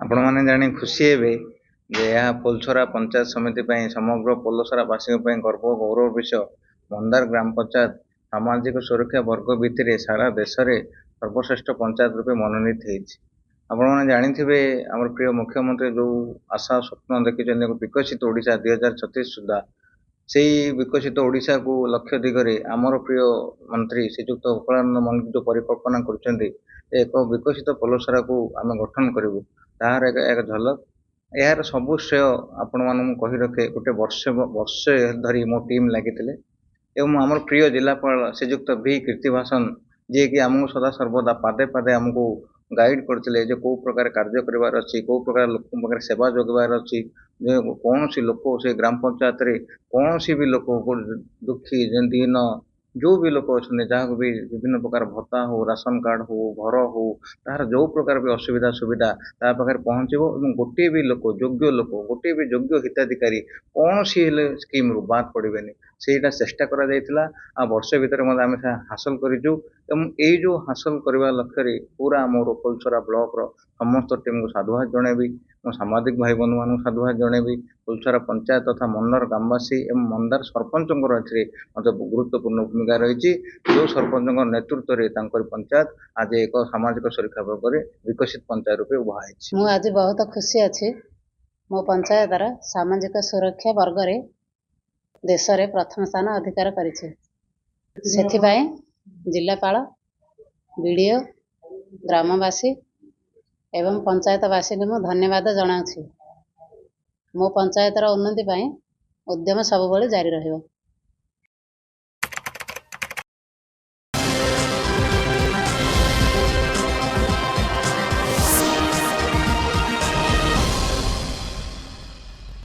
आपण मैंने जानी खुशी हेबे जे यह पोलछरा पंचायत समिति समग्र पोलसरा वासी गर्व गौरव विषय मंदार ग्राम पंचायत सामाजिक सुरक्षा वर्ग भितर सारा देश में सर्वश्रेष्ठ पंचायत रूपे मनोनीत होती। आपण मैंने जानी आम प्रिय मुख्यमंत्री जो आशा स्वप्न देखते विकसित ओडिशा 2036 सुधा से विकसित ओडिशा को लक्ष्य दिगरे आमर प्रिय मंत्री श्रीजुक्त उकलानंद मल्लिक जो परिकल्पना कर एक विकसित पोलसरा को आम गठन करूँ तार एक झलक यार सबु श्रेय आपण मान कही रखे गोटे वर्षे धरी मो टीम लगी एवं आम प्रिय जिलापाल श्रीजुक्त भी कीर्तिभाषण जी कि आमको सदा सर्वदा पादे पादे आमको गाइड करते जो कौ प्रकार कार्य करार अच्छी कौ प्रकार लोक सेवा जोगार अच्छी कौन सी लोक से ग्राम पंचायत रे कौन सी भी लोक दुखी दीन जो भी लोक अच्छा जहाँ भी विभिन्न प्रकार भत्ता हो राशन कार्ड हो घर हो तार जो प्रकार भी असुविधा सुविधा ता पाखे पहुँचो गोटे भी लोक गोटे भी योग्य हिताधिकारी कौन सी स्कीम रू बात पड़े से चेष्टा करा वर्ष भितर आम हासिल करूँ जो हासिल करने लक्ष्य पूरा मोर पोलसरा ब्लॉक समस्त टीम को साधुवाद जनइबी मो सामाजिक भाई बंधु मान साधुवाद जनइबी पोलसरा पंचायत तथा मंदार ग्रामवासी एवं मंदार सरपंच मतलब गुरुत्वपूर्ण भूमिका रही जो सरपंच नेतृत्व में पंचायत आज एक सामाजिक सुरक्षा वर्ग में विकसित पंचायत रूपे उभा है। आज बहुत खुशी अच्छी मो पंचायत सामाजिक सुरक्षा वर्ग में देश में प्रथम स्थान अधिकार करिछि। जिलापाल बीडीओ ग्रामवासी एवं पंचायतवासी को धन्यवाद जनाऊँ। मो पंचायतर उन्नति उद्यम सब जारी रहिबो।